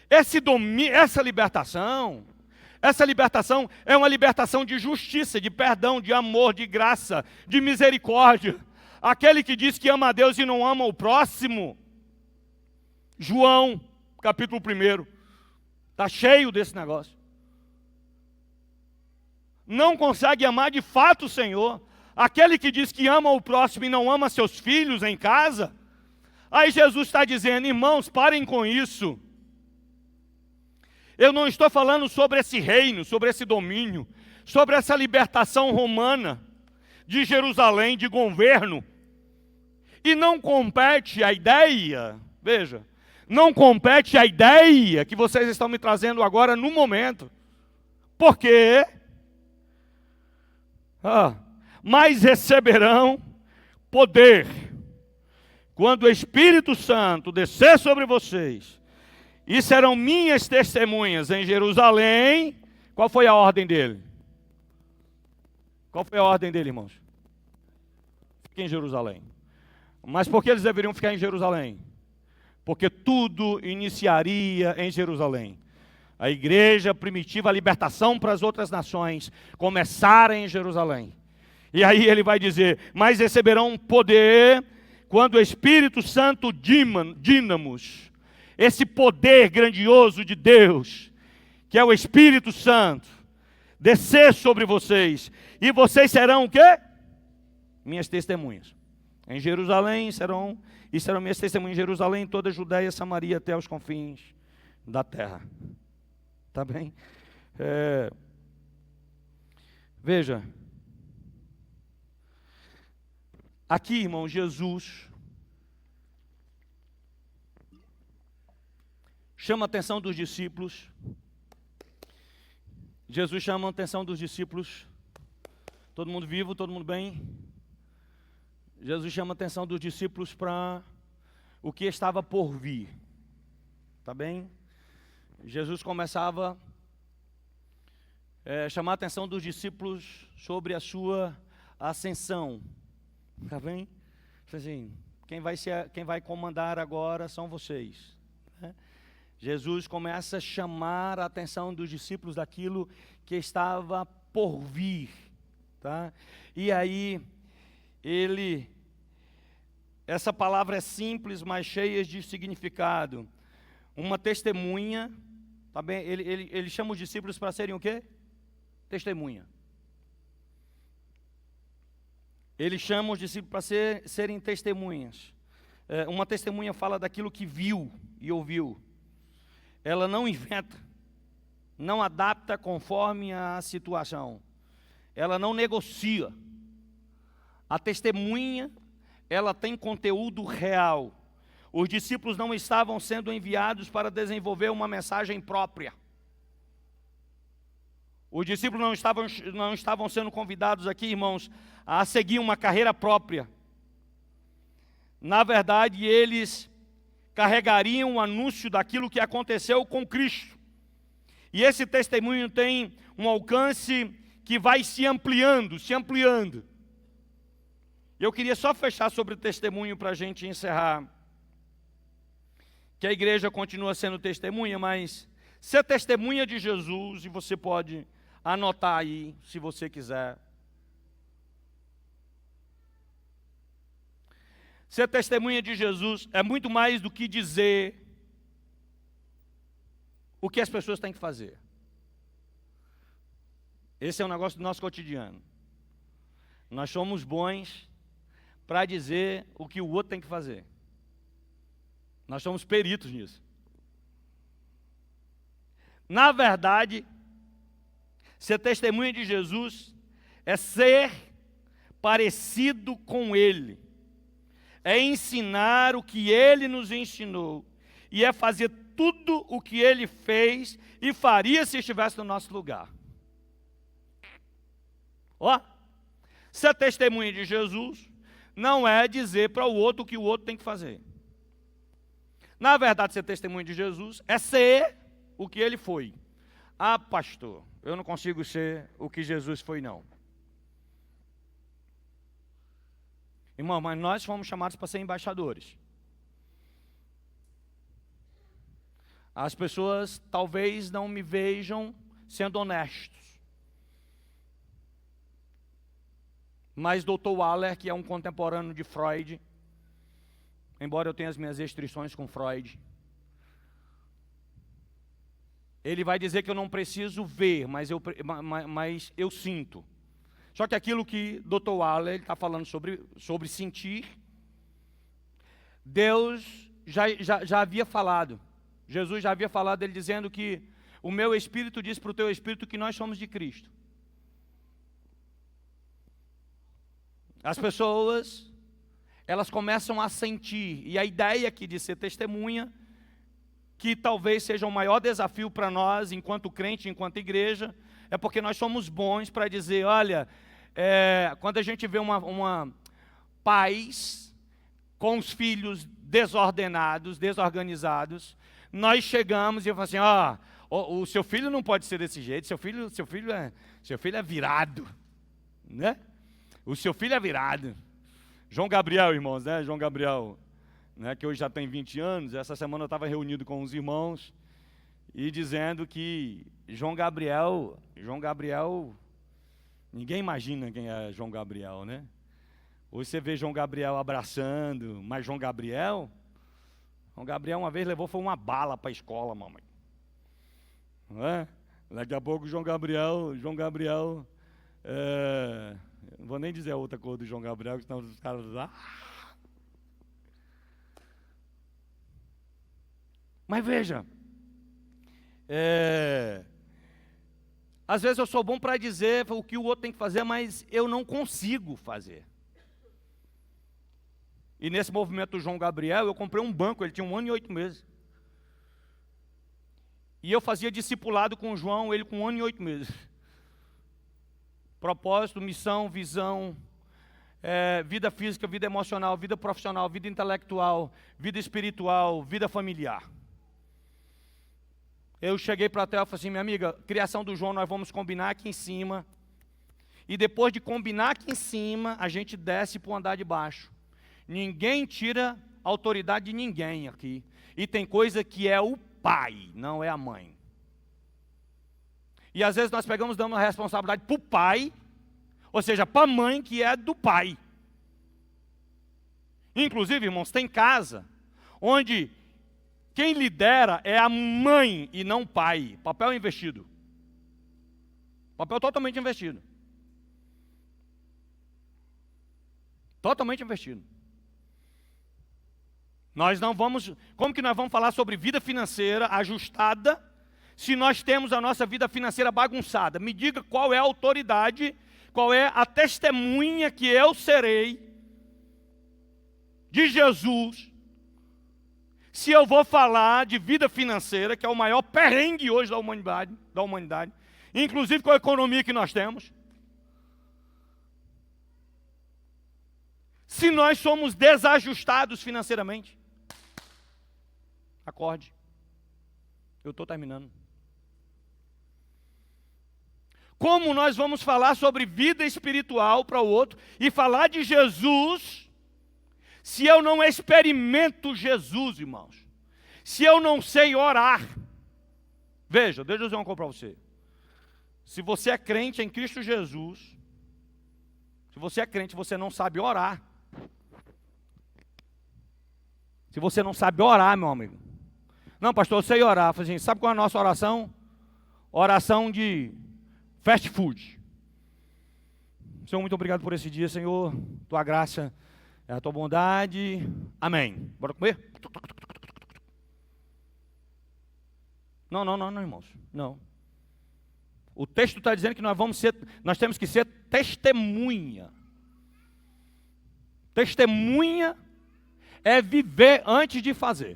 Essa libertação é uma libertação de justiça, de perdão, de amor, de graça, de misericórdia. Aquele que diz que ama a Deus e não ama o próximo, João, capítulo 1, está cheio desse negócio. Não consegue amar de fato o Senhor. Aquele que diz que ama o próximo e não ama seus filhos em casa. Aí Jesus está dizendo, irmãos, parem com isso. Eu não estou falando sobre esse reino, sobre esse domínio, sobre essa libertação romana de Jerusalém, de governo. E não compete a ideia, veja, não compete a ideia que vocês estão me trazendo agora no momento. Por quê? Mas receberão poder quando o Espírito Santo descer sobre vocês, e serão minhas testemunhas em Jerusalém. Qual foi a ordem dele? Qual foi a ordem dele, irmãos? Fiquem em Jerusalém. Mas por que eles deveriam ficar em Jerusalém? Porque tudo iniciaria em Jerusalém. A igreja primitiva, a libertação para as outras nações, começara em Jerusalém. E aí ele vai dizer, mas receberão poder quando o Espírito Santo dínamos, esse poder grandioso de Deus, que é o Espírito Santo, descer sobre vocês, e vocês serão o quê? Minhas testemunhas. Em Jerusalém serão minhas testemunhas em Jerusalém, toda a Judéia, Samaria, até os confins da terra. Tá bem? Veja, aqui, irmão, Jesus chama a atenção dos discípulos. Jesus chama a atenção dos discípulos. Todo mundo vivo, todo mundo bem? Jesus chama a atenção dos discípulos para o que estava por vir. Tá bem? Jesus começava a chamar a atenção dos discípulos sobre a sua ascensão. Tá bem? Assim, quem vai comandar agora são vocês. Né? Jesus começa a chamar a atenção dos discípulos daquilo que estava por vir. Tá? E aí, essa palavra é simples, mas cheia de significado. Uma testemunha, tá bem? Ele chama os discípulos para serem o quê? Testemunha. Ele chama os discípulos para serem testemunhas. Uma testemunha fala daquilo que viu e ouviu. Ela não inventa, não adapta conforme a situação. Ela não negocia. A testemunha, ela tem conteúdo real. Os discípulos não estavam sendo enviados para desenvolver uma mensagem própria. Os discípulos não estavam sendo convidados aqui, irmãos, a seguir uma carreira própria. Na verdade, eles carregariam o anúncio daquilo que aconteceu com Cristo. E esse testemunho tem um alcance que vai se ampliando. Eu queria só fechar sobre o testemunho para a gente encerrar. Que a igreja continua sendo testemunha, mas ser testemunha de Jesus, e você pode anotar aí, se você quiser. Ser testemunha de Jesus é muito mais do que dizer o que as pessoas têm que fazer. Esse é um negócio do nosso cotidiano. Nós somos bons para dizer o que o outro tem que fazer. Nós somos peritos nisso. Na verdade, ser testemunha de Jesus é ser parecido com Ele. É ensinar o que Ele nos ensinou. E é fazer tudo o que Ele fez e faria se estivesse no nosso lugar. Ó, ser testemunha de Jesus não é dizer para o outro o que o outro tem que fazer. Na verdade, ser testemunha de Jesus é ser o que Ele foi. Ah, pastor, Eu não consigo ser o que Jesus foi, não. Irmão, mas nós fomos chamados para ser embaixadores. As pessoas talvez não me vejam sendo honestos. Mas Dr. Waller, que é um contemporâneo de Freud, embora eu tenha as minhas restrições com Freud, ele vai dizer que eu não preciso ver, mas eu sinto. Só que aquilo que Dr. Waller está falando sobre sentir, Deus já havia falado. Jesus já havia falado, ele dizendo que o meu espírito diz para o teu espírito que nós somos de Cristo. As pessoas, elas começam a sentir, e a ideia aqui de ser testemunha, que talvez seja o maior desafio para nós, enquanto crente, enquanto igreja, é porque nós somos bons para dizer, olha, quando a gente vê uma pais com os filhos desordenados, desorganizados, nós chegamos e falamos assim, o seu filho não pode ser desse jeito, seu filho é virado, né? O seu filho é virado. João Gabriel, irmãos, né? João Gabriel, né, que hoje já tem 20 anos, essa semana eu estava reunido com os irmãos e dizendo que João Gabriel, ninguém imagina quem é João Gabriel, né? Hoje você vê João Gabriel abraçando, mas João Gabriel uma vez levou foi uma bala para a escola, mamãe. Não é? Daqui a pouco João Gabriel, não vou nem dizer a outra cor do João Gabriel, senão os caras... Mas veja, às vezes eu sou bom para dizer o que o outro tem que fazer, mas eu não consigo fazer. E nesse movimento do João Gabriel, eu comprei um banco, ele tinha 1 ano e 8 meses. E eu fazia discipulado com o João, ele com 1 ano e 8 meses. Propósito, missão, visão, vida física, vida emocional, vida profissional, vida intelectual, vida espiritual, vida familiar. Eu cheguei para a Théo e falei assim, minha amiga, criação do João nós vamos combinar aqui em cima. E depois de combinar aqui em cima, a gente desce para o andar de baixo. Ninguém tira a autoridade de ninguém aqui. E tem coisa que é o pai, não é a mãe. E às vezes nós damos a responsabilidade para o pai, ou seja, para a mãe que é do pai. Inclusive, irmãos, tem casa onde quem lidera é a mãe e não o pai. Papel investido. Papel totalmente investido. Totalmente investido. Nós não vamos... Como que nós vamos falar sobre vida financeira ajustada se nós temos a nossa vida financeira bagunçada? Me diga qual é a autoridade, qual é a testemunha que eu serei de Jesus se eu vou falar de vida financeira, que é o maior perrengue hoje da humanidade, inclusive com a economia que nós temos. Se nós somos desajustados financeiramente. Acorde. Eu estou terminando. Como nós vamos falar sobre vida espiritual para o outro e falar de Jesus, se eu não experimento Jesus, irmãos? Se eu não sei orar? Veja, deixa eu dizer uma coisa para você. Se você é crente em Cristo Jesus, se você é crente e você não sabe orar, se você não sabe orar, meu amigo, não, pastor, eu sei orar. Eu falei assim, sabe qual é a nossa oração? Oração de fast food. Senhor, muito obrigado por esse dia, Senhor. Tua graça é a tua bondade. Amém. Bora comer? Não, irmãos. Não. O texto está dizendo que nós temos que ser testemunha. Testemunha é viver antes de fazer.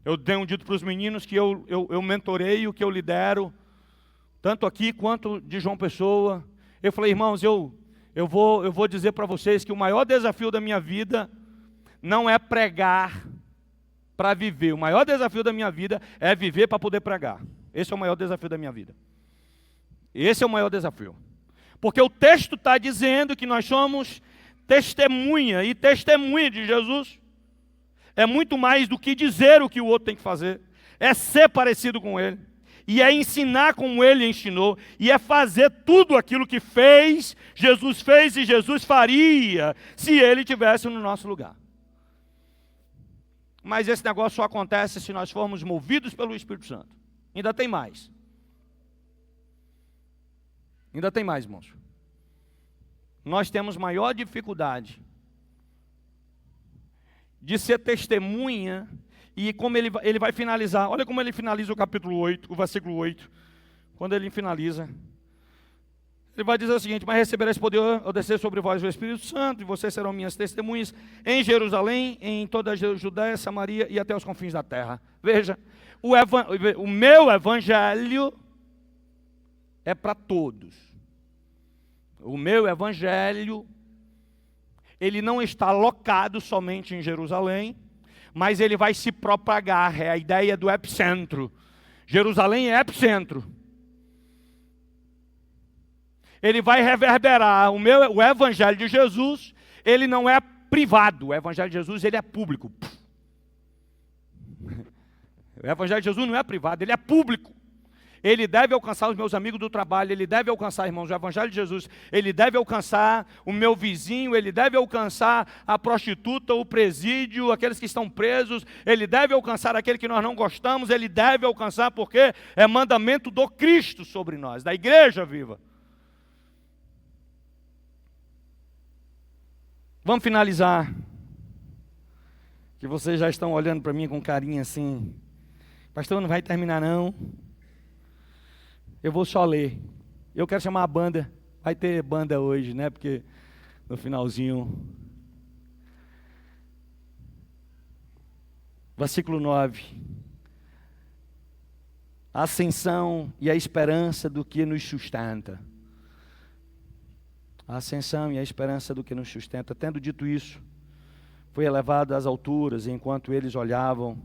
Eu tenho dito para os meninos que eu mentoreio, que eu lidero, tanto aqui quanto de João Pessoa. Eu falei, irmãos, eu vou dizer para vocês que o maior desafio da minha vida não é pregar para viver. O maior desafio da minha vida é viver para poder pregar. Esse é o maior desafio da minha vida. Esse é o maior desafio. Porque o texto está dizendo que nós somos testemunha, e testemunha de Jesus é muito mais do que dizer o que o outro tem que fazer. É ser parecido com ele. E é ensinar como ele ensinou. E é fazer tudo aquilo que fez e Jesus faria se ele estivesse no nosso lugar. Mas esse negócio só acontece se nós formos movidos pelo Espírito Santo. Ainda tem mais. Ainda tem mais, irmãos. Nós temos maior dificuldade de ser testemunha. E como ele vai finalizar, olha como ele finaliza o capítulo 8, o versículo 8. Quando ele finaliza, ele vai dizer o seguinte: mas recebereis poder ao descer sobre vós o Espírito Santo, e vocês serão minhas testemunhas em Jerusalém, em toda a Judéia, Samaria e até os confins da terra. Veja, o meu evangelho é para todos. O meu evangelho, ele não está alocado somente em Jerusalém, mas ele vai se propagar. É a ideia do epicentro. Jerusalém é epicentro. Ele vai reverberar. O evangelho de Jesus, ele não é privado. O evangelho de Jesus, ele é público. O evangelho de Jesus não é privado, ele é público. Ele deve alcançar os meus amigos do trabalho, ele deve alcançar, irmãos, o evangelho de Jesus, ele deve alcançar o meu vizinho, ele deve alcançar a prostituta, o presídio, aqueles que estão presos, ele deve alcançar aquele que nós não gostamos, ele deve alcançar, porque é mandamento do Cristo sobre nós, da igreja viva. Vamos finalizar, que vocês já estão olhando para mim com carinho assim: pastor, não vai terminar não? Eu vou só ler. Eu quero chamar a banda. Vai ter banda hoje, né? Porque no finalzinho. Versículo 9. A ascensão e a esperança do que nos sustenta. A ascensão e a esperança do que nos sustenta. Tendo dito isso, foi elevado às alturas enquanto eles olhavam,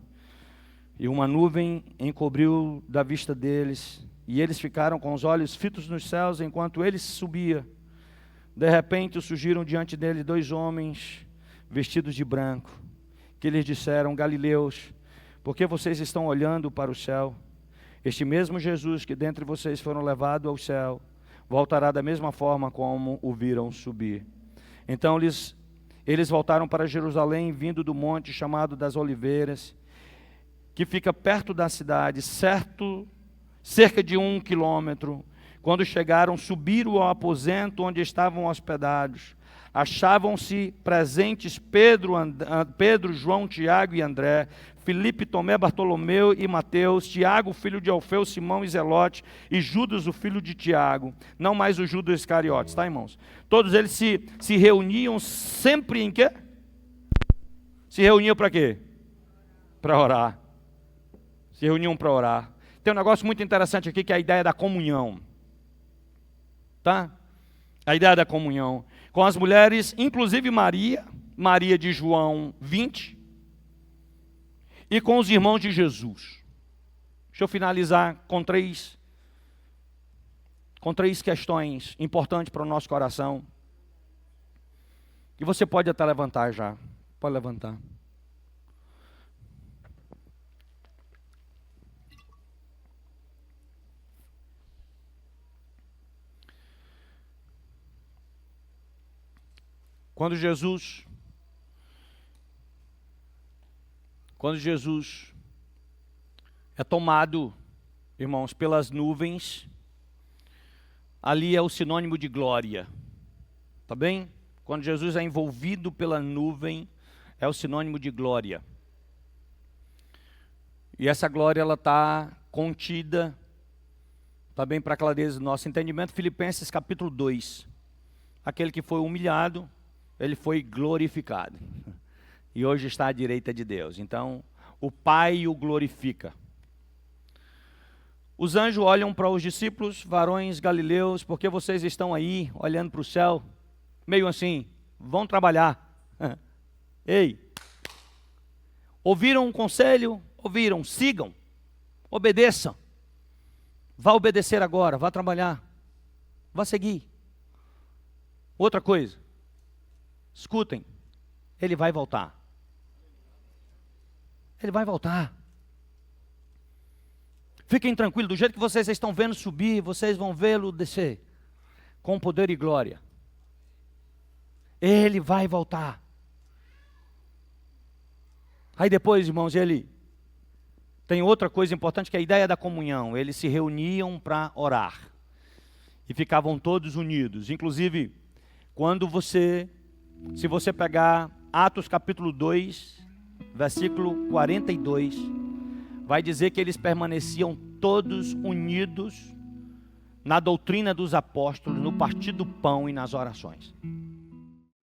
e uma nuvem encobriu da vista deles. E eles ficaram com os olhos fitos nos céus enquanto ele subia. De repente surgiram diante dele 2 homens vestidos de branco, que lhes disseram: Galileus, por que vocês estão olhando para o céu? Este mesmo Jesus que dentre vocês foram levado ao céu, voltará da mesma forma como o viram subir. Então eles voltaram para Jerusalém, vindo do monte chamado das Oliveiras, que fica perto da cidade, cerca de 1 quilômetro. Quando chegaram, subiram ao aposento onde estavam hospedados. Achavam-se presentes Pedro, João, Tiago e André, Filipe, Tomé, Bartolomeu e Mateus, Tiago, filho de Alfeu, Simão e Zelote, e Judas, o filho de Tiago, não mais o Judas Iscariotes, tá, irmãos? Todos eles se reuniam sempre em quê? Se reuniam para quê? Para orar. Se reuniam para orar. Tem um negócio muito interessante aqui, que é a ideia da comunhão. Tá? A ideia da comunhão. Com as mulheres, inclusive Maria de João 20, e com os irmãos de Jesus. Deixa eu finalizar com três questões importantes para o nosso coração. E você pode até levantar já. Pode levantar. Quando Jesus é tomado, irmãos, pelas nuvens, ali é o sinônimo de glória, tá bem? Quando Jesus é envolvido pela nuvem, é o sinônimo de glória. E essa glória, ela está contida, tá bem, para a clareza do nosso entendimento, Filipenses capítulo 2. Aquele que foi humilhado, ele foi glorificado. E hoje está à direita de Deus. Então, o Pai o glorifica. Os anjos olham para os discípulos, varões galileus, porque vocês estão aí, olhando para o céu, meio assim, vão trabalhar. Ei, ouviram um conselho? Ouviram, sigam, obedeçam. Vá obedecer agora, vá trabalhar, vá seguir. Outra coisa, escutem, ele vai voltar. Ele vai voltar. Fiquem tranquilos, do jeito que vocês estão vendo subir, vocês vão vê-lo descer, com poder e glória. Ele vai voltar. Aí depois, irmãos, ele tem outra coisa importante, que é a ideia da comunhão. Eles se reuniam para orar. E ficavam todos unidos. Inclusive, se você pegar Atos capítulo 2, versículo 42, vai dizer que eles permaneciam todos unidos na doutrina dos apóstolos, no partir do pão e nas orações.